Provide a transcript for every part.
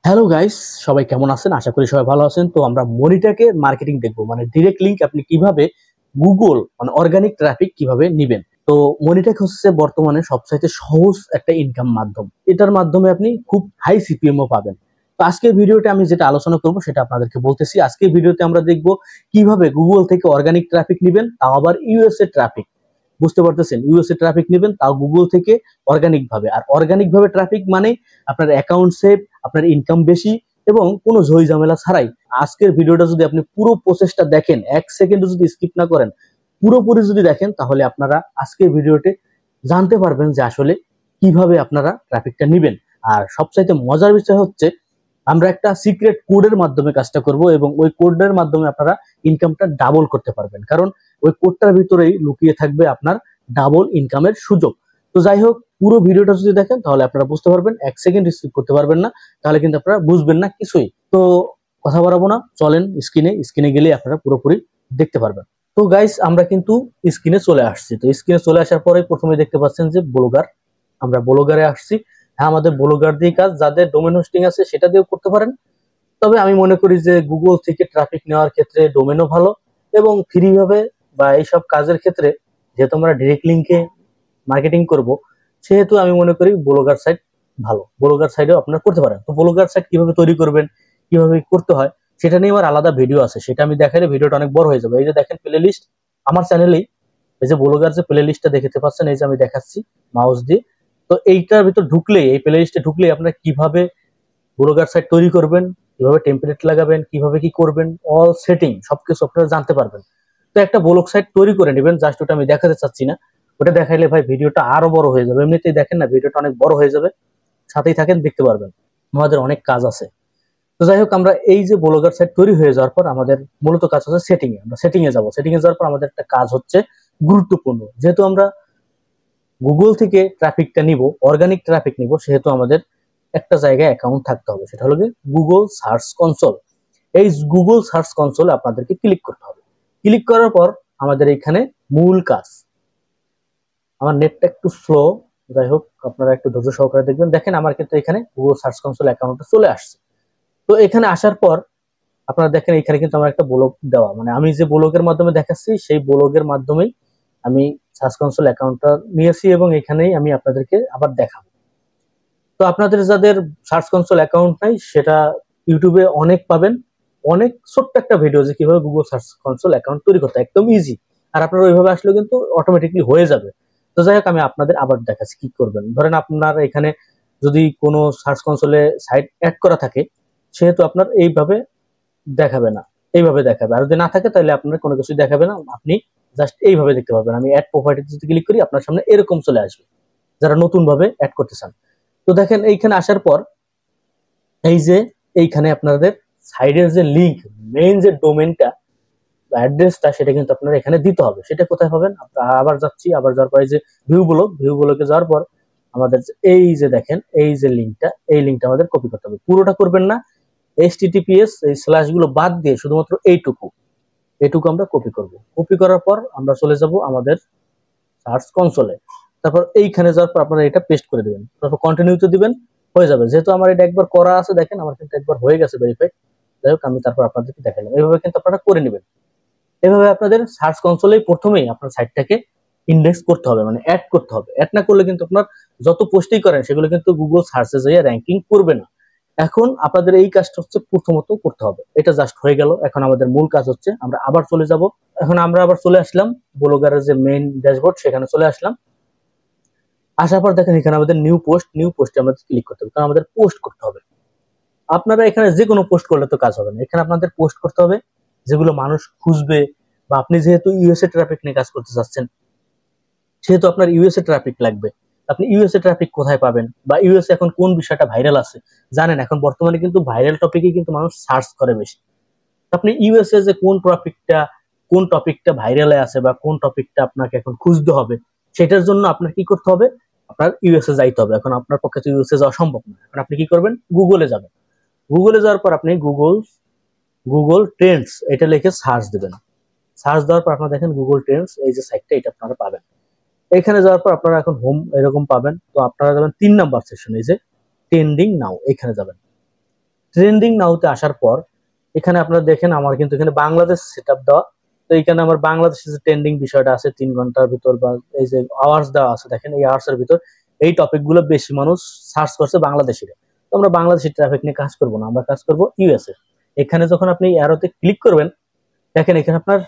Hello guys, সবাই কেমন আছেন? আশা করি সবাই ভালো আছেন। তো আমরা মনিটাকে মার্কেটিং দেখবো, মানে ডিরেক্ট লিংক আপনি কিভাবে গুগল মানে অর্গানিক ট্রাফিক কিভাবে নিবেন। তো মনিটাক হচ্ছে বর্তমানে সবচাইতে সহজ একটা ইনকাম মাধ্যম। এটার মাধ্যমে আপনি খুব হাই সিপিএম ও পাবেন। তো আজকের ভিডিওতে আমি যেটা আলোচনা করব সেটা আপনাদেরকে বলতেছি। আজকের ভিডিওতে আমরা দেখবো কিভাবে গুগল থেকে অর্গানিক ট্রাফিক নিবেন, তাও আবার ইউএসএ ট্রাফিক। বুঝতে পারতেছেন, ইউএসএ ট্রাফিক নেবেন তাও গুগল থেকে অর্গানিক ভাবে। আর অর্গানিক ভাবে ট্রাফিক মানে আপনার অ্যাকাউন্ট সেভ, আপনার ইনকাম বেশি এবং কোনো ঝই ঝামেলা ছাড়াই। আজকের ভিডিওটা যদি আপনি পুরো প্রসেসটা দেখেন, এক সেকেন্ড যদি স্কিপ না করেন, পুরোপুরি যদি দেখেন, তাহলে আপনারা আজকের ভিডিওতে জানতে পারবেন যে আসলে কিভাবে আপনারা ট্রাফিকটা নিবেন। আর সবচাইতে মজার বিষয় হচ্ছে আমরা একটা সিক্রেট কোডের মাধ্যমে কাজটা করব এবং ওই কোডের মাধ্যমে আপনারা ইনকামটা ডাবল করতে পারবেন, কারণ ওই কোডটার ভিতরেই লুকিয়ে থাকবে আপনার ডাবল ইনকামের সুযোগ। তো যাই হোক, পুরো ভিডিওটা যদি দেখেন তাহলে আপনারা বুঝতে পারবেন, এক সেকেন্ড স্কিপ করতে পারবেন না, তাহলে কিন্তু আপনারা বুঝবেন না কিছুই। তো কথা বাড়াবো না, চলেন স্ক্রিনে গেলে আপনারা পুরোপুরি দেখতে পারবেন। তো গাইস, আমরা কিন্তু স্ক্রিনে চলে আসছি। তো স্ক্রিনে চলে আসার পরে প্রথমে দেখতে পাচ্ছেন যে ব্লগার, আমরা ব্লগারে আসছি। হ্যাঁ, আমাদের ব্লগার দিয়ে কাজ, যাদের ডোমেন হোস্টিং আছে সেটা দিয়েও করতে পারেন। তবে আমি মনে করি যে গুগল থেকে ট্রাফিক নেওয়ার ক্ষেত্রে ডোমেনও ভালো এবং ফ্রি ভাবে বা এইসব কাজের ক্ষেত্রে যেহেতু আমরা ডিরেক্ট লিঙ্কে মার্কেটিং করব, সেহেতু আমি মনে করি ব্লগার সাইট ভালো। ব্লগার সাইডেও আপনারা করতে পারেন। তো ব্লগার সাইট কিভাবে তৈরি করবেন, কিভাবে করতে হয়, সেটা নিয়ে আমার আলাদা ভিডিও আছে, সেটা আমি দেখালে ভিডিওটা অনেক বড় হয়ে যাবে। এই যে দেখেন প্লে লিস্ট আমার চ্যানেলেই, এই যে ব্লগার যে প্লে লিস্টটা দেখতে পাচ্ছেন, এই যে আমি দেখাচ্ছি মাউস দিয়ে। তো এইটার ভিতর ঢুকলেই, এই প্লে লিস্টে ঢুকলেই আপনারা কিভাবে ব্লগার সাইট তৈরি করবেন, কিভাবে টেমপ্লেট লাগাবেন, কিভাবে কি করবেন, অল সেটিং সবকিছু আপনারা জানতে পারবেন। তো একটা ব্লগ সাইট তৈরি করে নেবেন, জাস্ট ওটা আমি দেখাতে চাচ্ছি না, ওটা দেখাইলে ভাই ভিডিওটা আরো বড় হয়ে যাবে। এমনিতেই দেখেন না, ভিডিওটা অনেক বড় হয়ে যাবে, সাথেই থাকেন, দেখতে পারবেন। আমাদের অনেক কাজ আছে। তো যাই হোক, আমরা এই যে ব্লগার সাইট তৈরি হয়ে যাওয়ার পর আমাদের মূলত কাজ হচ্ছে সেটিং এ। আমরা সেটিং এ যাবো। সেটিং এ যাওয়ার পর আমাদের একটা কাজ হচ্ছে গুরুত্বপূর্ণ, যেহেতু আমরা গুগল থেকে ট্রাফিকটা নিব, অর্গানিক ট্রাফিক নিব, সেহেতু আমাদের একটা জায়গায় অ্যাকাউন্ট থাকতে হবে, সেটা হলো গুগল সার্চ কনসোল। এই গুগল সার্চ কনসোলে আপনাদেরকে ক্লিক করতে হবে। ক্লিক করার পর আমাদের এখানে মূল কাজ, আমার নেটটা একটু স্লো, যাই হোক আপনারা একটু ধৈর্য সহকারে দেখবেন। দেখেন আমার কিন্তু এখানে গুগল সার্চ কনসোল অ্যাকাউন্টটা চলে আসছে। তো এখানে আসার পর আপনারা দেখেন এখানে কিন্তু আমার একটা ব্লগ দেওয়া, মানে আমি যে ব্লগের মাধ্যমে দেখাচ্ছি সেই ব্লগের মাধ্যমেই আমি সার্চ কনসোল অ্যাকাউন্টটা নিয়েছি এবং এখানেই আমি আপনাদেরকে আবার দেখাবো। তো আপনাদের যাদের সার্চ কনসোল অ্যাকাউন্ট নাই, সেটা ইউটিউবে অনেক পাবেন, অনেক ছোট্ট একটা ভিডিও যে কিভাবে গুগল সার্চ কনসোল অ্যাকাউন্ট তৈরি করতে, একদম ইজি। আর আপনারা ওইভাবে আসলে কিন্তু অটোমেটিকলি হয়ে যাবে। তো যাই হোক, আমি আপনাদের আবার দেখাচ্ছি কি করবেন। ধরেন আপনার এখানে যদি কোনো সার্চ কনসোলে সাইট অ্যাড করা থাকে, সেহেতু আপনার এইভাবে দেখাবে না, এইভাবে দেখাবে। আর যদি না থাকে তাহলে আপনার কোনো কিছু দেখাবে না, আপনি জাস্ট এইভাবে দেখতে পাবেন। আমি অ্যাড প্রপার্টিতে যদি ক্লিক করি, আপনার সামনে এরকম চলে আসবে, যারা নতুন ভাবে অ্যাড করতে চান। তো দেখেন এইখানে আসার পর এই যে এইখানে আপনাদের সাইডের যে লিংক, মেইন যে ডোমেনটা বা অ্যাড্রেসটা, সেটা কিন্তু আপনারা এখানে দিতে হবে। সেটা কোথায় পাবেন? আপনারা আবার যাচ্ছি, আবার যাওয়ার পর এই যে ভিউ ব্লকে যাওয়ার পর আমাদের এই যে দেখেন এই যে লিংকটা, এই লিংকটা আমাদের কপি করতে হবে। পুরোটা করবেন না, এইচটিটিপিএস এই স্ল্যাশ গুলো বাদ দিয়ে শুধুমাত্র এইটুকু এটুকু আমরা কপি করব। কপি করার পর আমরা চলে যাব আমাদের সার্চ কনসোলে। তারপর এইখানে যাওয়ার পর আপনারা এটা পেস্ট করে দিবেন, তারপর কন্টিনিউতে দিবেন, হয়ে যাবে। যেহেতু আমার এটা একবার করা আছে, দেখেন আমার কিন্তু একবার হয়ে গেছে ভেরিফাই। যাই হোক, আমি তারপর আপনাদেরকে দেখালাম। এইভাবে কিন্তু আপনারা করে নেবেন। এভাবে আপনাদের সার্চ কনসোলেই প্রথমেই আপনার সাইটটাকে ইন্ডেক্স করতে হবে, মানে অ্যাড করতে হবে। অ্যাড না করলে কিন্তু আপনার যত পোস্টই করেন সেগুলো কিন্তু গুগল সার্চে যেয়ে র্যাঙ্কিং করবে না। এখন আপনাদের এই কাজটা হচ্ছে প্রথমত করতে হবে। এটা জাস্ট হয়ে গেল। এখন আমাদের মূল কাজ হচ্ছে আমরা আবার চলে যাব। এখন আমরা আবার চলে আসলাম ব্লগারের যে মেইন ড্যাশবোর্ড, সেখানে চলে আসলাম। আসার পর দেখেন এখানে আমাদের নিউ পোস্টে আমাদের ক্লিক করতে হবে, কারণ আমাদের পোস্ট করতে হবে। আপনারা এখানে যে কোনো পোস্ট করলে তো কাজ হবে না, এখানে আপনাদের পোস্ট করতে হবে যেগুলো মানুষ খুঁজবে। বা আপনি যেহেতু ইউএসএ ট্রাফিক নিয়ে কাজ করতে চাচ্ছেন, সেহেতু আপনার ইউএসএ ট্রাফিক লাগবে। আপনি ইউএসএ ট্রাফিক কোথায় পাবেন, বা ইউএসএ এখন কোন বিষয়টা ভাইরাল আছে জানেন? এখন বর্তমানে কিন্তু ভাইরাল টপিকে কিন্তু মানুষ সার্চ করে বেশি। আপনি ইউএসএ যে কোন টপিকটা ভাইরালে আছে বা কোন টপিকটা আপনাকে এখন খুঁজতে হবে, সেটার জন্য আপনার কি করতে হবে? আপনার ইউএসএ যাইতে হবে। এখন আপনার পক্ষে তো ইউএসএ যাওয়া সম্ভব না, এখন আপনি কি করবেন? গুগলে যাবেন। গুগলে যাওয়ার পর আপনি গুগল ট্রেন্ডস এটা লিখে সার্চ দিবেন। সার্চ দেওয়ার পর আপনারা দেখেন গুগল ট্রেন্ডস এই যে সাইটটা, এটা আপনারা পাবেন। এখানে যাওয়ার পর আপনারা এখন হোম এরকম পাবেন। তো আপনারা যাবেন 3 নাম্বার সেকশন, এই যে ট্রেন্ডিং নাও, এখানে যাবেন। ট্রেন্ডিং নাওতে আসার পর এখানে আপনারা দেখেন আমার কিন্তু এখানে বাংলাদেশ সেটআপ দেওয়া। তো এইখানে আমার বাংলাদেশের যে ট্রেন্ডিং বিষয়টা আছে 3 ঘন্টার ভিতর, বা এই যে আওয়ার্স দেওয়া আছে দেখেন, এই আওয়ার্স এর ভিতর এই টপিক গুলো বেশি মানুষ সার্চ করছে বাংলাদেশিরা। তো আমরা বাংলাদেশি ট্রাফিক নিয়ে কাজ করব না, আমরা কাজ করব ইউএসএ। এখানে যখন আপনি অ্যারোতে ক্লিক করবেন, দেখেন এখানে আপনার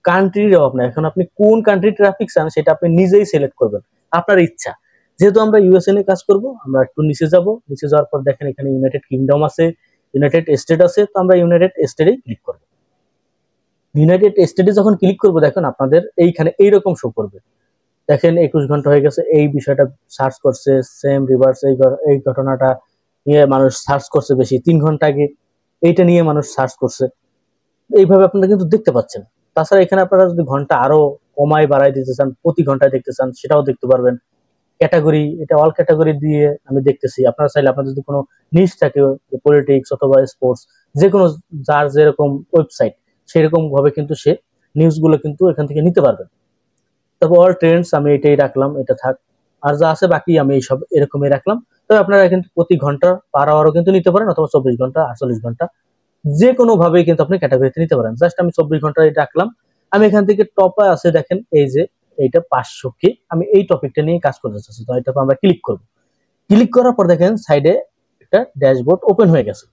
কান্ট্রির অভাব নাই। এখন আপনি কোন কান্ট্রি ট্রাফিক চান সেটা আপনি নিজেই সিলেক্ট করবেন, আপনার ইচ্ছা। যেহেতু আমরা ইউএসএ নিয়ে কাজ করব, আমরা একটু নিচে যাব। নিচে যাওয়ার পর দেখেন এখানে ইউনাইটেড কিংডম আছে, ইউনাইটেড স্টেট আছে। তো আমরা ইউনাইটেড স্টেটেই ক্লিক করব। ইউনাইটেড স্টেটে যখন ক্লিক করব, দেখেন আপনাদের এইখানে এইরকম শো করবে। দেখেন 21 ঘন্টা হয়ে গেছে, এই বিষয়টা সার্চ করছে। সেম রিভার্স এই ঘটনাটা নিয়ে মানুষ সার্চ করছে বেশি, 3 ঘন্টা আগে এইটা নিয়ে মানুষ সার্চ করছে। এইভাবে আপনারা কিন্তু দেখতে পাচ্ছেন। তাছাড়া এখানে আপনারা যদি ঘন্টা আরো কমায় বাড়াই দিতে চান, প্রতি ঘন্টায় দেখতে চান, সেটাও দেখতে পারবেন। ক্যাটাগরি, এটা অল ক্যাটাগরি দিয়ে আমি দেখতেছি। আপনারা চাইলে আপনার যদি কোনো নিশ থাকে, পলিটিক্স অথবা স্পোর্টস, যে কোনো যার যেরকম ওয়েবসাইট সেরকম ভাবে কিন্তু সে নিউজগুলো কিন্তু এখান থেকে নিতে পারবেন। তবে অল ট্রেন্ডস আমি এটাই রাখলাম, এটা থাক। আর যা আছে বাকি আমি এইসব এরকমই রাখলাম। তবে আপনারা কিন্তু প্রতি ঘন্টা পার আওয়ারও কিন্তু নিতে পারেন, অথবা 24 ঘন্টা 48 ঘন্টা, যে কোনো ভাবে কিন্তু আপনি ক্যাটাগরিতে নিতে পারেন। জাস্ট আমি 24 ঘন্টা এটা রাখলাম। আমি এখান থেকে টপে আছে দেখেন, এই যে এইটা 500 কে, আমি এই টপিকটা নিয়ে কাজ করতে চাচ্ছি। তো এটাকে আমরা ক্লিক করব। ক্লিক করার পর দেখেন সাইডে একটা ড্যাশবোর্ড ওপেন হয়ে গেছে।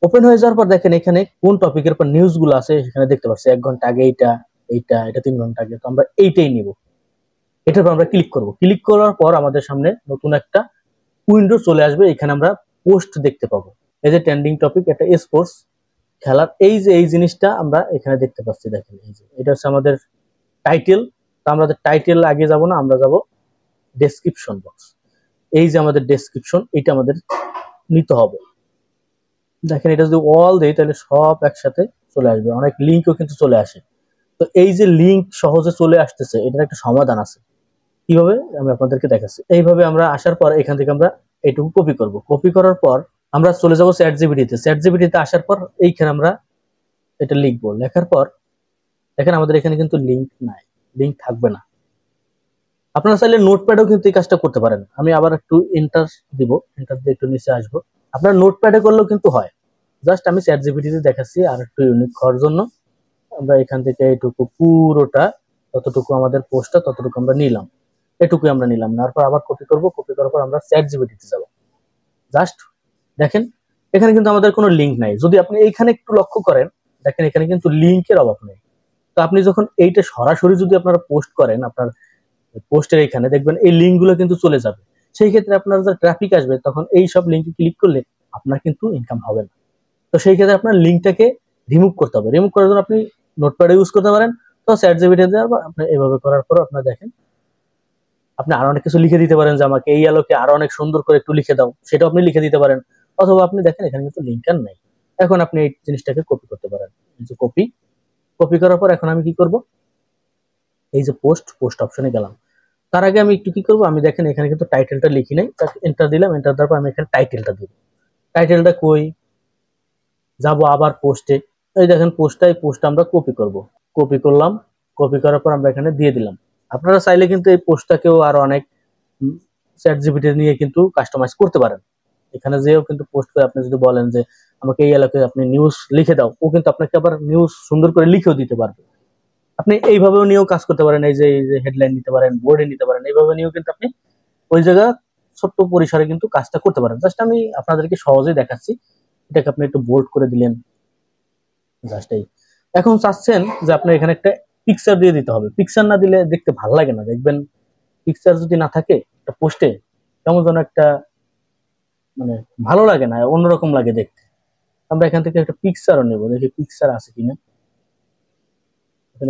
ওপেন হয়ে যাওয়ার পর দেখেন এখানে কোন টপিকের উপর নিউজ গুলো আছে সেখানে দেখতে পাচ্ছি। 1 ঘন্টা আগে এইটা, এটা 3 ঘন্টা আগে। তো আমরা এইটাই নিব, এটার উপর আমরা ক্লিক করব। ক্লিক করার পর আমাদের সামনে নতুন একটা উইন্ডো চলে আসবে। এখানে আমরা পোস্ট দেখতে পাবো। এই যে ট্রেন্ডিং টপিক, একটা স্পোর্টস খেলার, এই যে এই জিনিসটা আমরা এখানে দেখতে পাচ্ছি। দেখেন এই যে এটা হচ্ছে আমাদের টাইটেল। তো আমরা টাইটেল আগে যাব না, আমরা যাব ডেসক্রিপশন বক্স। এই যে আমাদের ডেসক্রিপশন, এটা আমাদের নিতে হবে। দেখেন এটা যদি অল দেই তাহলে সব একসাথে চলে আসবে, অনেক লিঙ্কও কিন্তু চলে আসে। তো এই যে লিঙ্ক সহজে চলে আসতেছে, এটার একটা সমাধান আছে। কিভাবে আমি আপনাদেরকে দেখাচ্ছি। এইভাবে আমরা আসার পর এখান থেকে আমরা এইটুকু কপি করব। কপি করার পর আমরা চলে যাব চ্যাট জিপিটিতে। চ্যাট জিপিটিতে আসার পর এইখানে আমরা এটা লিখবো। লেখার পর দেখেন আমাদের এখানে কিন্তু লিঙ্ক নাই, লিঙ্ক থাকবে না। আপনারা চাইলে নোটপ্যাডেও কিন্তু এই কাজটা করতে পারেন। আমি আবার একটু এন্টার দিব, এন্টার দিয়ে একটু নিচে আসবো। আপনার নোটপ্যাডে করলেও কিন্তু হয়। জাস্ট আমি চ্যাট জিপিটিতে দেখাচ্ছি আর একটু ইউনিক হওয়ার জন্য। আমরা এখান থেকে এইটুকু পুরোটা, ততটুকু আমাদের পোস্টটা ততটুকু আমরা নিলাম, এটুকুই আমরা নিলাম। নেওয়ার পর আবার কপি করব। কপি করার পর আমরা চ্যাট জিপিটিতে যাব। জাস্ট দেখেন এখানে কিন্তু আমাদের কোনো লিঙ্ক নাই। যদি আপনি এইখানে একটু লক্ষ্য করেন, দেখেন এখানে কিন্তু লিঙ্কের অভাব নেই। তো আপনি যখন এইটা সরাসরি যদি আপনারা পোস্ট করেন, আপনার পোস্টের এখানে দেখবেন এই লিঙ্কগুলো কিন্তু চলে যাবে। সেই ক্ষেত্রে আপনার যা ট্রাফিক আসবে, তখন এই সব লিঙ্কে ক্লিক করলে আপনার কিন্তু ইনকাম হবে না। তো সেই ক্ষেত্রে আপনার লিঙ্কটাকে রিমুভ করতে হবে। রিমুভ করার জন্য আপনি নোটপ্যাড ইউজ করতে পারেন। তো চ্যাট জিপিটি দিয়ে আপনি এভাবে করার পর আপনার দেখেন আপনি আরো অনেক কিছু লিখে দিতে পারেন, যে আমাকে এই আলোকে আরো অনেক সুন্দর করে একটু লিখে দাও, সেটাও আপনি লিখে দিতে পারেন। অথবা আপনি দেখেন এখানে কিন্তু লিঙ্ক আর নাই। এখন আপনি এই জিনিসটাকে কপি করতে পারেন। এই যে কপি, কপি করার পর এখন আমি কি করব, এই যে পোস্ট অপশনে গেলাম। তার আগে আমি একটু কি করব, আমি দেখেন এখানে কিন্তু টাইটেলটা লিখি নাই, এন্টার দিলাম। এন্টার দেওয়ার পর আমি এখানে টাইটেলটা দিব। টাইটেলটা কই, যাব আবার পোস্টে। এই দেখেন পোস্টটা, এই পোস্টটা আমরা কপি করব। কপি করলাম। কপি করার পর আমরা এখানে দিয়ে দিলাম। আপনারা চাইলে কিন্তু এই পোস্টটাকেও আরো অনেক চ্যাট জিপিটি নিয়ে কিন্তু কাস্টমাইজ করতে পারেন। এখানে যেও কিন্তু পোস্ট করে আপনি যদি বলেন যে আমাকে এই এলাকায় আপনি নিউজ লিখে দাও, ও কিন্তু আপনাকে আবার নিউজ সুন্দর করে লিখেও দিতে পারবে। আপনি এইভাবেও নিয়েও কাজ করতে পারেন। এই যে হেডলাইন নিতে পারেন, বোর্ডে নিতে পারেন। এইভাবে নিয়েও কিন্তু আপনি ওই জায়গা ছোট্ট পরিসরে কিন্তু কাজটা করতে পারেন। জাস্ট আমি আপনাদেরকে সহজেই দেখাচ্ছি। এটাকে আপনি একটু বোল্ড করে দিলেন, জাস্ট এই। এখন চাচ্ছেন যে আপনার এখানে একটা পিকচার দিয়ে দিতে হবে। পিকচার না দিলে দেখতে ভালো লাগে না। দেখবেন পিকচার যদি না থাকে একটা পোস্টে, কেমন যেন একটা মানে ভালো লাগে না, অন্যরকম লাগে দেখতে। আমরা এখান থেকে একটা পিকচারও নেবো, দেখি পিকচার আছে কিনা।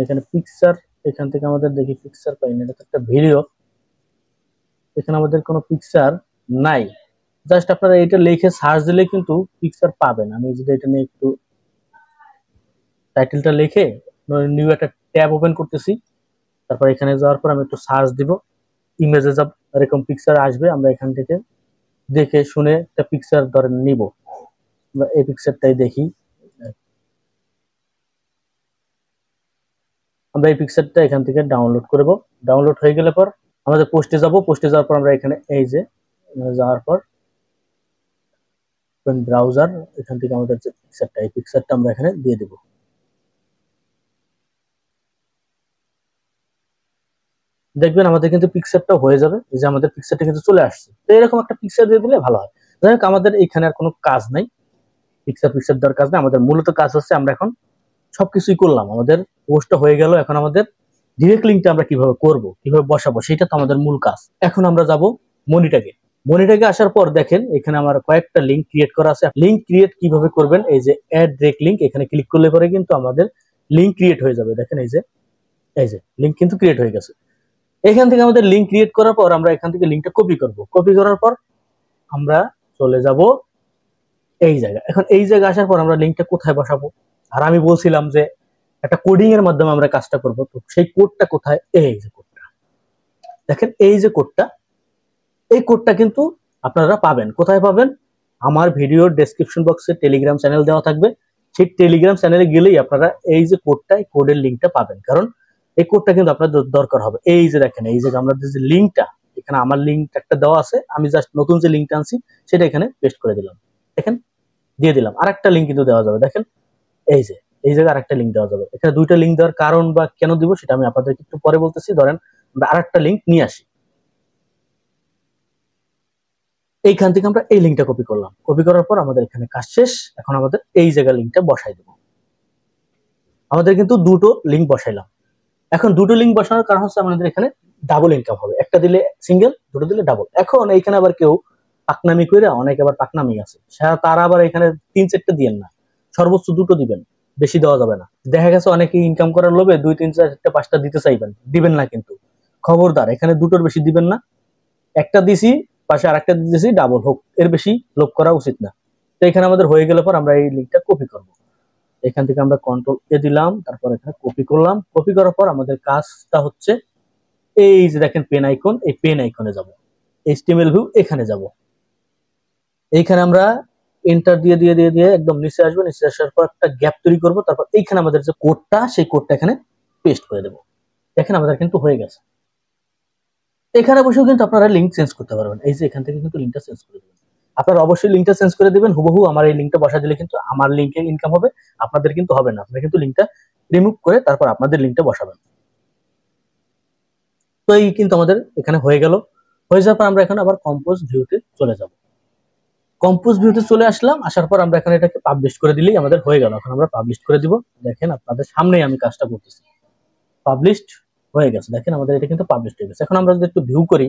এখানে পিকচার, এখান থেকে আমাদের দেখি পিকচার পাই না। এটা তো একটা ভিডিও, এখানে আমাদের কোনো পিকচার নাই। জাস্ট আপনারা এটা লিখে সার্চ দিলে কিন্তু পিকচার পাবেন। আমি যদি এটা নিয়ে একটু টাইটেলটা লিখে নিউ একটা ট্যাব ওপেন করতেছি। তারপর এখানে যাওয়ার পর আমি একটু সার্চ দিব, ইমেজে যাব, এরকম পিকচার আসবে। আমরা এখান থেকে দেখে শুনে একটা পিকচার ধরে নিব। আমরা এই পিকচারটাই দেখি। আমরা এই পিকচারটা এখান থেকে ডাউনলোড করব। ডাউনলোড হয়ে গেলে পর আমাদের পোস্টে যাব। পোস্টে যাওয়ার পর আমরা এখানে এই যে যাওয়ার পর ওপেন ব্রাউজার, এখান থেকে আমাদের যে পিকচারটা, এই পিকচারটা আমরা এখানে দিয়ে দেব। দেখবেন আমাদের কিন্তু পিকচারটা হয়ে যাবে, এই যে আমাদের পিকচারটা কিন্তু চলে আসছে। তো এরকম একটা পিকচার দিয়ে দিলে ভালো হয়। যাই হোক, আমাদের এখানে আর কোনো কাজ নাই, পিকচার পিকচার দেওয়ার কাজ নেই। আমাদের মূলত কাজ হচ্ছে আমরা এখন সবকিছুই করলাম, আমাদের পোস্টটা হয়ে গেল। এখন আমাদের ডিরেক্ট লিঙ্কটা আমরা কিভাবে করব, কিভাবে বসাবো, সেটা তো আমাদের মূল কাজ। এখন আমরা যাব মনিটাকে। মনিটাকে আসার পর দেখেন এখানে আমার কয়েকটা লিঙ্ক ক্রিয়েট করা আছে। লিঙ্ক ক্রিয়েট কিভাবে করবেন, এই যে অ্যাড ডিরেক্ট লিঙ্ক, এখানে ক্লিক করলে পরে কিন্তু আমাদের লিঙ্ক ক্রিয়েট হয়ে যাবে। দেখেন এই যে লিঙ্ক কিন্তু ক্রিয়েট হয়ে গেছে। এখান থেকে আমাদের লিঙ্ক ক্রিয়েট করার পর আমরা এখান থেকে লিঙ্কটা কপি করব। কপি করার পর আমরা চলে যাব এই জায়গা। এখন এই জায়গা আসার পর আমরা লিঙ্কটা কোথায় বসাবো, আর আমি বলছিলাম যে একটা কোডিং এর মাধ্যমে আমরা কাজটা করব। তো সেই কোডটা কোথায়, এই যে কোডটা দেখেন, এই যে কোডটা, এই কোডটা কিন্তু আপনারা পাবেন কোথায় পাবেন, আমার ভিডিওর ডেসক্রিপশন বক্সে টেলিগ্রাম চ্যানেল দেওয়া থাকবে। সেই টেলিগ্রাম চ্যানেলে গেলেই আপনারা এই যে কোডটা, এই কোডের লিঙ্কটা পাবেন। কারণ এই কোডটা কিন্তু আপনার দরকার হবে। এই যে দেখেন, এই যে আমরা যে লিঙ্কটা, এখানে আমার লিঙ্ক একটা দেওয়া আছে, আমি জাস্ট নতুন যে লিঙ্কটা আনছি সেটা এখানে পেস্ট করে দিলাম। দেখেন দিয়ে দিলাম। আরেকটা লিঙ্ক কিন্তু দেওয়া যাবে, দেখেন এই যে এই জায়গায় আরেকটা লিঙ্ক দেওয়া যাবে। এখানে দুইটা লিঙ্ক দেওয়ার কারণ বা কেন দিব সেটা আমি আপনাদেরকে একটু পরে বলতেছি। ধরেন আমরা আরেকটা লিঙ্ক নিয়ে আসি, এইখান থেকে আমরা এই লিঙ্কটা কপি করলাম। কপি করার পর আমাদের এখানে কাজ শেষ। এখন আমাদের এই জায়গায় লিঙ্কটা বসাই দেবো। আমাদের কিন্তু দুটো লিঙ্ক বসাইলাম। এখন দুটো লিঙ্ক বসানোর কারণ হচ্ছে আমাদের এখানে ডাবল ইনকাম হবে। একটা দিলে সিঙ্গেল, দুটো দিলে ডাবল। এখন এইখানে আবার কেউ পাকনামি করে, অনেকে আবার পাকনামি আছে, তারা আবার এখানে 3-4টা দিয়েন না, সর্বোচ্চ দুটো দিবেন, বেশি দেওয়া যাবে না। দেখা গেছে অনেকে ইনকাম করার লোভে 2-3-4-5টা দিতে চাইবেন, দিবেন না কিন্তু। খবরদার, এখানে দুটোর বেশি দিবেন না। একটা দিছি, পাশে আরেকটা দিতেছি, ডাবল হোক, এর বেশি লোভ করা উচিত না। তো এখানে আমাদের হয়ে গেলে পর আমরা এই লিঙ্কটা কপি করব। এখান থেকে আমরা কন্ট্রোল এ দিলাম, তারপর এখানে কপি করলাম। কপি করার পর আমাদের কাজটা হচ্ছে এই যে দেখেন পেন আইকন, এই পেন আইকনে যাব, এইচটিএমএল ভিউ এখানে যাব। এইখানে আমরা এন্টার দিয়ে দিয়ে দিয়ে দিয়ে একদম নিচে আসবো। নিচে আসার পর একটা গ্যাপ তৈরি করব, তারপর এইখানে আমাদের যে কোডটা, সেই কোডটা এখানে পেস্ট করে দেব। দেখেন আমাদের কিন্তু হয়ে গেছে। এখানে বসেও কিন্তু আপনারা লিঙ্ক চেঞ্জ করতে পারবেন। এই যে এখান থেকে কিন্তু লিঙ্কটা চেঞ্জ করে দেবেন। আপনারা অবশ্যই লিঙ্কটা চেঞ্জ করে দিবেন হুবহু। আমার এই লিঙ্কটা বসা দিলে কিন্তু আমার লিঙ্কে ইনকাম হবে, আপনাদের কিন্তু হবে না। আপনারা কিন্তু লিঙ্কটা রিমুভ করে তারপর আপনাদের লিঙ্কটা বসাবেন। তো এই কিন্তু আমাদের এখানে হয়ে গেল। হয়ে যাওয়ার পর আমরা এখন আবার কম্পোজ ভিউতে চলে যাব। কম্পোজ ভিউতে চলে আসলাম। আসার পর আমরা এখানে এটাকে পাবলিশ করে দিলেই আমাদের হয়ে গেল। এখন আমরা পাবলিশ করে দিব। দেখেন আপনাদের সামনেই আমি কাজটা করতেছি। পাবলিশড হয়ে গেছে। দেখেন আমাদের এটা কিন্তু পাবলিশ হয়ে গেছে। এখন আমরা যদি একটু ভিউ করি,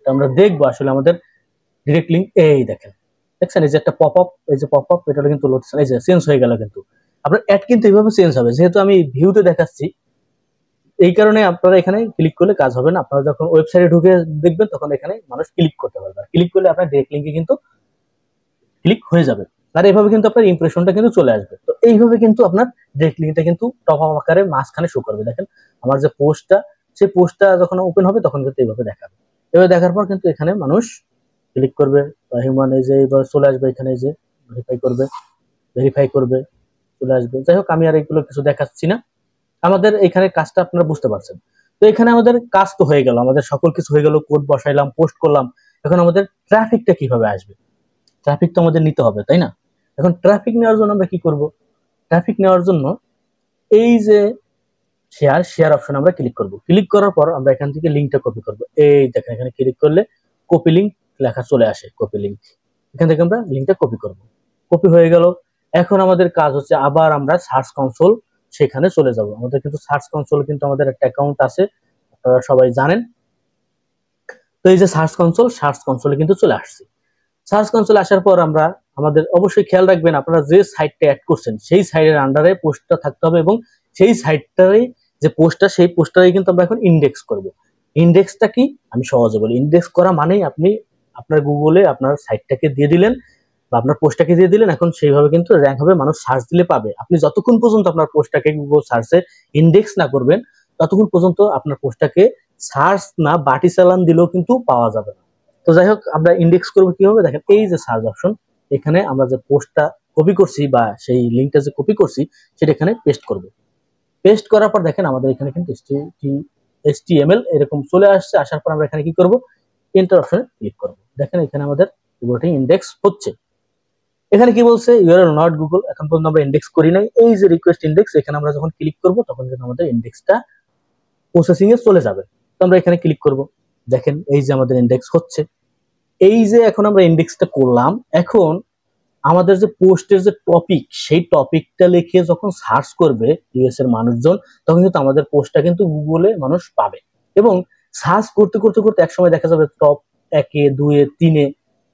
আমরা দেখবো আসলে আমাদের ডিরেক্ট লিঙ্ক, এই দেখেন, দেখছেন এই যে একটা পপ আপ, এই যে পপ আপ, এটা কিন্তু এই যে চেঞ্জ হয়ে গেল। কিন্তু আপনার অ্যাড কিন্তু এইভাবে চেঞ্জ হবে, যেহেতু আমি ভিউতে দেখাচ্ছি এই কারণে আপনারা এখানে ক্লিক করলে কাজ হবে না। আপনারা যখন ওয়েবসাইটে ঢুকে দেখবেন তখন এখানে মানুষ ক্লিক করতে পারবে। ক্লিক করলে আপনার ডিরেক্ট লিঙ্কে কিন্তু ক্লিক হয়ে যাবে, আর এইভাবে কিন্তু আপনার ইমপ্রেশনটা কিন্তু চলে আসবে। তো এইভাবে কিন্তু আপনার ডিরেক্ট লিঙ্কটা কিন্তু টপ আপ আকারে মাঝখানে শো করবে। দেখেন আমার যে পোস্টটা, সেই পোস্টটা যখন ওপেন হবে তখন কিন্তু এইভাবে দেখাবে। এভাবে দেখার পর কিন্তু এখানে মানুষ ক্লিক করবে বা হিউম্যান এই যে এবার চলে আসবে, এখানে যে ভেরিফাই করবে চলে আসবে। যাই হোক, আমি আর এগুলো কিছু দেখাচ্ছি না। আমাদের এখানে কাজটা আপনারা বুঝতে পারছেন। তো এখানে আমাদের কাজ তো হয়ে গেল, আমাদের সকল কিছু হয়ে গেল, কোড বসাইলাম, পোস্ট করলাম। এখন আমাদের ট্রাফিকটা কিভাবে আসবে, ট্রাফিক তো আমাদের নিতে হবে, তাই না? এখন ট্রাফিক নেওয়ার জন্য আমরা কি করব? ট্রাফিক নেওয়ার জন্য এই যে শেয়ার অপশন আমরা ক্লিক করব। ক্লিক করার পর আমরা এখান থেকে লিঙ্কটা কপি করব। এই দেখেন এখানে ক্লিক করলে কপি লিঙ্ক লেখা চলে আসে, কপি লিঙ্ক। এখান থেকে আমরা লিঙ্কটা কপি করব। কপি হয়ে গেল। এখন আমাদের কাজ হচ্ছে আবার আমরা সার্চ কনসোল সেখানে চলে যাব। আমাদের কিন্তু সার্চ কনসোল কিন্তু আমাদের একটা অ্যাকাউন্ট আছে, আপনারা সবাই জানেন। তো এই যে সার্চ কনসোলে কিন্তু চলে আসছি। সার্চ কনসোলে আসার পর আমরা আমাদের অবশ্যই খেয়াল রাখবেন, আপনারা যে সাইটটা অ্যাড করছেন সেই সাইটের আন্ডারে পোস্টটা থাকতে হবে, এবং সেই সাইটটারই যে পোস্টটা, সেই পোস্টটারই কিন্তু আমরা এখন ইন্ডেক্স করব। ইন্ডেক্সটা কি আমি সহজে বলি। ইন্ডেক্স করা মানেই আপনি আপনার গুগলে আপনার সাইটটাকে দিয়ে দিলেন বা আপনার পোস্টটাকে দিয়ে দিলেন। এখন সেইভাবে কিন্তু র্যাঙ্ক হবে, মানুষ সার্চ দিলে পাবে। আপনি যতক্ষণ পর্যন্ত আপনার পোস্টটাকে গুগল সার্চে ইন্ডেক্স না করবেন, ততক্ষণ পর্যন্ত আপনার পোস্টটাকে সার্চ না বাটি চালান দিলেও কিন্তু পাওয়া যাবে না। তো যাই হোক, আমরা ইন্ডেক্স করবো কিভাবে, দেখেন এই যে সার্চ অপশন, এখানে আমরা যে পোস্টটা কপি করছি বা সেই লিঙ্কটা যে কপি করছি সেটা এখানে পেস্ট করব। পেস্ট করার পর দেখেন আমাদের এখানে কিন্তু HTML এরকম চলে আসছে। আসার পর আমরা এখানে কি করব, এন্টার অপশনে ক্লিক করব। দেখেন এখানে আমাদের পুরোটাই ইন্ডেক্স হচ্ছে। এখানে কি বলছে, ইউ আর নট গুগল, এখন পর্যন্ত আমরা ইন্ডেক্স করি নাই। এই যে রিকোয়েস্ট ইন্ডেক্স, এখানে আমরা যখন ক্লিক করব তখন কিন্তু আমাদের ইন্ডেক্সটা প্রসেসিং এ চলে যাবে। তো আমরা এখানে ক্লিক করব, দেখেন এই যে আমাদের ইন্ডেক্স হচ্ছে। এই যে এখন আমরা ইন্ডেক্সটা করলাম, এখন আমাদের যে পোস্টের যে টপিক, সেই টপিকটা লিখে যখন সার্চ করবে ইউএস এর মানুষজন, তখন কিন্তু আমাদের পোস্টটা কিন্তু গুগলে মানুষ পাবে। এবং সার্চ করতে করতে করতে একসময় দেখা যাবে টপ 1-এ 2-এ 3-এ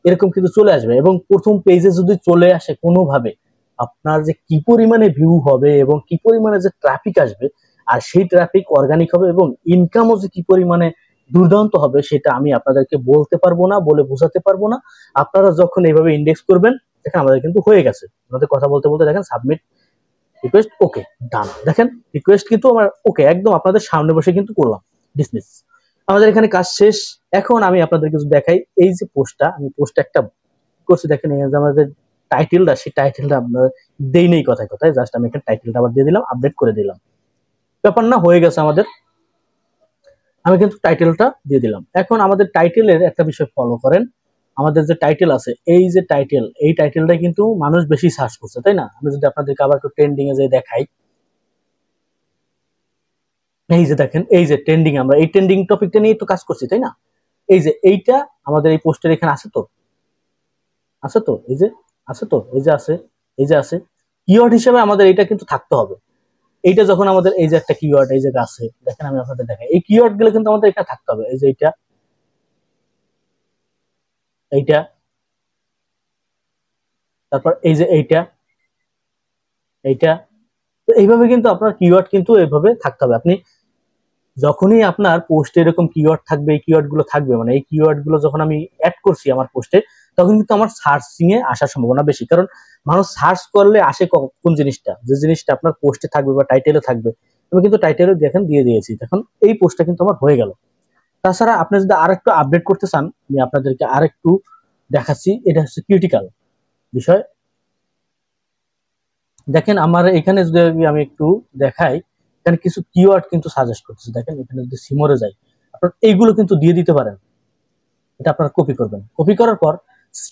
এরকম কিন্তু চলে আসবে। এবং প্রথম পেজে যদি চলে আসে কোনোভাবে, আপনার যে কি পরিমাণে ভিউ হবে এবং কি পরিমাণে যে ট্রাফিক আসবে, আর সেই ট্রাফিক অর্গানিক হবে এবং ইনকামও যে কি পরিমাণে দুর্দান্ত হবে, সেটা আমি আপনাদেরকে বলতে পারবো না, বলে বোঝাতে পারবো না। আপনারা যখন এইভাবে ইন্ডেক্স করবেন, দেখেন আমাদের কিন্তু হয়ে গেছে। আমাদের কথা বলতে বলতে দেখেন সাবমিট রিকোয়েস্ট, ওকে ডান। দেখেন রিকোয়েস্ট কিন্তু আমার ওকে, একদম আপনাদের সামনে বসে কিন্তু করলাম। ডিসমিস, আমাদের এখানে কাজ শেষ। এখন আমি আপনাদের কিছু দেখাই। এই যে পোস্টটা, আমি পোস্ট একটা করছি, দেখেন এই যে আমাদের টাইটেলটা, সেই টাইটেলটা আপনার দেই নেই কথায় কথায়, জাস্ট আমি এখানে টাইটেলটা আবার দিয়ে দিলাম, আপডেট করে দিলাম। ব্যাপার না, হয়ে গেছে আমাদের। আমি কিন্তু টাইটেলটা দিয়ে দিলাম। এখন আমাদের টাইটেলের একটা বিষয় ফলো করেন। আমাদের যে টাইটেল আছে, এই যে টাইটেল, এই টাইটেলটা কিন্তু মানুষ বেশি সার্চ করছে, তাই না? আমি যদি আপনাদেরকে আবার একটু ট্রেন্ডিং এ যে দেখাই, এই যে দেখেন এই যে ট্রেন্ডিং, আমরা এই ট্রেন্ডিং টপিকটা নিয়ে তো কাজ করছি, তাই না? এই যে এইটা আমাদের এই পোস্টের এখানে আছে তো, আছে তো, এই যে আছে তো, এই যে আছে, এই যে আছে। কিওয়ার্ড হিসেবে আমাদের এটা কিন্তু থাকতে হবে। এইটা যখন আমাদের এই যে একটা কিওয়ার্ড এই যে আছে, দেখেন আমি আপনাদের দেখাই, এই কিওয়ার্ড গুলো কিন্তু আমাদের এখানে থাকতে হবে। এই যে এইটা, এইটা, তারপর এই যে এইটা, এইটা। তো এইভাবে কিন্তু আপনার কিওয়ার্ড কিন্তু এইভাবে থাকতে হবে। আপনি যখনই আপনার পোস্টে এরকম কিওয়ার্ড থাকবে, এই কিওয়ার্ড গুলো থাকবে, মানে এই কিওয়ার্ড গুলো যখন আমি অ্যাড করছি আমার পোস্টে, তখন কিন্তু আমার সার্চিং এ আসার সম্ভাবনা বেশি। কারণ মানুষ সার্চ করলে আসে কোন জিনিসটা, যে জিনিসটা আপনার পোস্টে থাকবে বা টাইটেলে থাকবে। আমি কিন্তু টাইটেলে দেখেন দিয়ে দিয়েছি, এখন এই পোস্টটা কিন্তু আমার হয়ে গেল। তাছাড়া আপনি যদি আরেকটু আপডেট করতে চান, আমি আপনাদেরকে আরেকটু দেখাচ্ছি। এটা হচ্ছে ক্রিটিক্যাল বিষয়। দেখেন আমার এখানে যদি আমি একটু দেখাই, এখানে কিছু কিওয়ার্ড কিন্তু সাজেস্ট করতেছে। দেখেন এখানে যদি সিমরে যাই, আপনার এইগুলো কিন্তু দিয়ে দিতে পারেন। এটা আপনারা কপি করবেন, কপি করার পর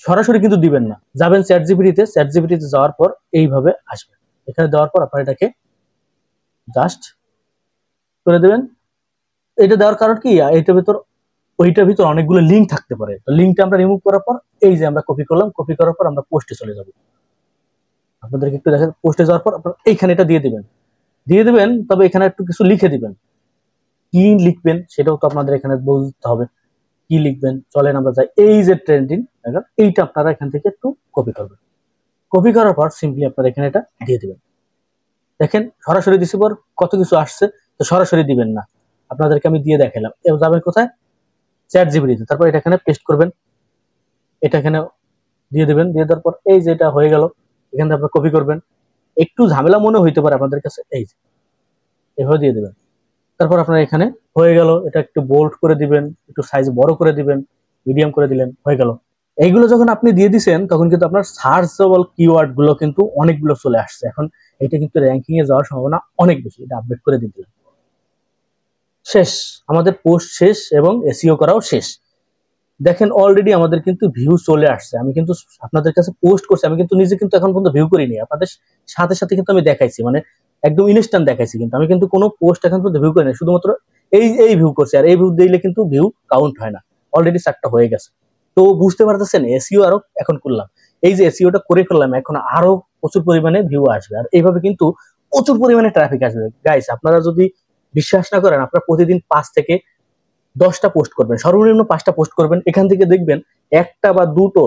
সরাসরি কিন্তু দিবেন না, যাবেন চ্যাট জিপিটিতে, চ্যাট জিপিটিতে যাওয়ার পর এইভাবে আসবেন। এখানে দেওয়ার পর আপনারা এটাকে জাস্ট করে দেবেন। এটা দেওয়ার কারণ কি, এইটার ভিতর ওইটার ভিতর অনেকগুলো লিঙ্ক থাকতে পারে। তো লিঙ্কটা আমরা রিমুভ করার পর এই যে আমরা কপি করলাম, কপি করার পর আমরা পোস্টে চলে যাব। আপনাদেরকে একটু দেখেন, পোস্টে যাওয়ার পর আপনারা এইখানে এটা দিয়ে দিবেন, দিয়ে দিবেন। তবে এখানে একটু কিছু লিখে দিবেন। কি লিখবেন সেটাও তো আপনাদের এখানে বলতে হবে। কি লিখবেন, চলেন আমরা যাই। এই যে ট্রেন্ডিং, এইটা আপনারা এখান থেকে একটু কপি করবেন। কপি করার পর সিম্পলি আপনারা এখানে এটা দিয়ে দিবেন। দেখেন সরাসরি দিছি পর কত কিছু আসছে। তো সরাসরি দিবেন না, আপনাদেরকে আমি দিয়ে দেখালাম। এবার যাবেন কোথায়, চ্যাট জিপিটিতে, তারপর এটা এখানে পেস্ট করবেন, এটা এখানে দিয়ে দিবেন। দিয়ে দেওয়ার পর এই যে এটা হয়ে গেল, এখানে আপনারা কপি করবেন। একটু ঝামেলা মনে হইতে পারে আপনাদের কাছে, এই যে এভাবে দিয়ে দিবেন। তারপর আপনার এখানে হয়ে গেল। এটা একটু বোল্ড করে দিবেন, একটু সাইজ বড় করে দিবেন, মিডিয়াম করে দিলেন, হয়ে গেল। এইগুলো যখন আপনি দিয়ে দিচ্ছেন, তখন কিন্তু আপনার সার্চেবল কিওয়ার্ড গুলো কিন্তু অনেকগুলো চলে আসছে। এখন এটা কিন্তু র্যাঙ্কিং এ যাওয়ার সম্ভাবনা অনেক বেশি। এটা আপডেট করে দিতে শেষ, আমাদের পোস্ট শেষ এবং এসইও করাও শেষ। দেখেন অলরেডি আমাদের কিন্তু ভিউ চলে আসছে। আমি কিন্তু আপনাদের কাছে পোস্ট করছি, আমি কিন্তু নিজে কিন্তু এখন পর্যন্ত ভিউ করিনি, আপনাদের সাথে সাথে কিন্তু আমি দেখাইছি, মানে একদম ইনস্ট্যান্ট দেখাইছি। কিন্তু আমি কিন্তু কোনো পোস্ট এখন পর্যন্ত ভিউ করিনি, শুধুমাত্র এই ভিউ করছি। আর এই ভিউ দিলে কিন্তু ভিউ কাউন্ট হয় না, অলরেডি 4টা হয়ে গেছে। তো বুঝতে পারতেছেন এসইও আরো এখন করলাম, এই যে এসইওটা করে ফেললাম, এখন আরো প্রচুর পরিমাণে ভিউ আসবে। আর এইভাবে কিন্তু প্রচুর পরিমাণে ট্রাফিক আসবে। গাইস আপনারা যদি বিশ্বাস না করেন, আপনারা প্রতিদিন 5 থেকে 10টা পোস্ট করবেন, সর্বনিম্ন 5টা পোস্ট করবেন। এখান থেকে দেখবেন একটা বা দুটো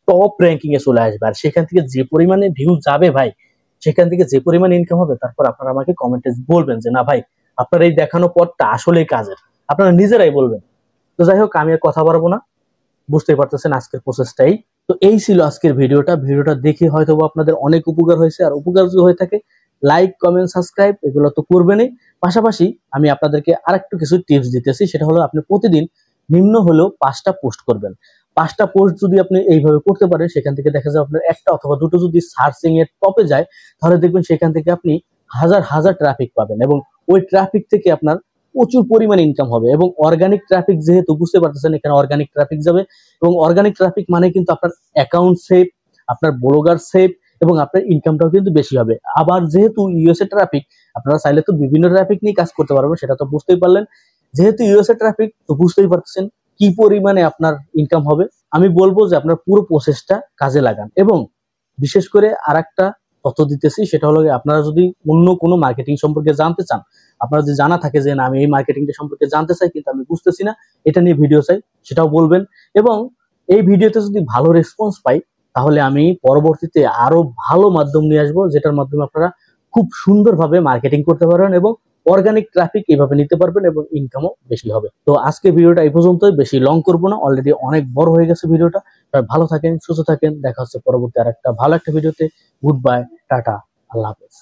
টপ র্যাঙ্কিং এ চলে আসবে। আর সেখান থেকে যে পরিমাণে ভিউ যাবে ভাই, সেখান থেকে যে পরিমাণে ইনকাম হবে, তারপর আপনারা আমাকে কমেন্টে বলবেন যে না ভাই, আপনার এই দেখানো পথটা আসলেই কাজের। আপনারা নিজেরাই বলবেন। তো যাই হোক, আমি আর কথা বাড়াবো না, বুঝতেই পারতেছেন আজকের প্রসেসটাই। তো এই ছিল আজকের ভিডিওটা। ভিডিওটা দেখে হয়তো আপনাদের অনেক উপকার হয়েছে। আর উপকার যদি হয়ে থাকে, লাইক, কমেন্ট, সাবস্ক্রাইব এগুলো তো করবেনই। পাশাপাশি আমি আপনাদেরকে আরেকটু কিছু টিপস দিতেছি, সেটা হলো আপনি প্রতিদিন নিম্ন হলেও 5টা পোস্ট করবেন। 5টা পোস্ট যদি আপনি এইভাবে করতে পারেন, সেখান থেকে দেখা যায় আপনার একটা অথবা দুটো যদি সার্চিং এর টপে যায়, তাহলে দেখবেন সেখান থেকে আপনি হাজার হাজার ট্রাফিক পাবেন এবং ওই ট্রাফিক থেকে আপনার প্রচুর পরিমাণে ইনকাম হবে। এবং অর্গানিক ট্রাফিক, যেহেতু বুঝতে পারতেছেন এখানে অর্গানিক ট্রাফিক যাবে, এবং অর্গানিক ট্রাফিক মানে কিন্তু আপনার অ্যাকাউন্ট সেভ, আপনার ব্লগার সেভ এবং আপনার ইনকামটাও কিন্তু বেশি হবে। আবার যেহেতু ইউএসএ ট্রাফিক, আপনারা চাইলে তো বিভিন্ন ট্রাফিক নিয়ে কাজ করতে পারবেন, সেটা তো বুঝতেই পারলেন। যেহেতু ইউএসএ ট্রাফিক, তো বুঝতেই পারতেছেন কি পরিমাণে আপনার ইনকাম হবে। আমি বলবো যে আপনার পুরো প্রসেসটা কাজে লাগান। এবং বিশেষ করে আরেকটা তথ্য দিতেছি, সেটা হলো আপনারা যদি অন্য কোনো মার্কেটিং সম্পর্কে জানতে চান, আপনারা যদি জানা থাকে যে না আমি এই মার্কেটিংটা সম্পর্কে জানতে চাই কিন্তু আমি বুঝতেছি না, এটা নিয়ে ভিডিও চাই, সেটাও বলবেন। এবং এই ভিডিওতে যদি ভালো রেসপন্স পাই, তাহলে আমি পরবর্তীতে আরো ভালো মাধ্যম নিয়ে আসবো, যেটার মাধ্যমে আপনারা খুব সুন্দরভাবে মার্কেটিং করতে পারবেন এবং অর্গানিক ট্রাফিক এভাবে নিতে পারবেন এবং ইনকামও বেশি হবে। তো আজকে ভিডিওটা এই পর্যন্তই, বেশি লং করবো না, অলরেডি অনেক বড় হয়ে গেছে ভিডিওটা। ভালো থাকেন, সুস্থ থাকেন, দেখা হচ্ছে পরবর্তী আরেকটা ভালো একটা ভিডিওতে। গুড বাই, টাটা, আল্লাহ হাফেজ।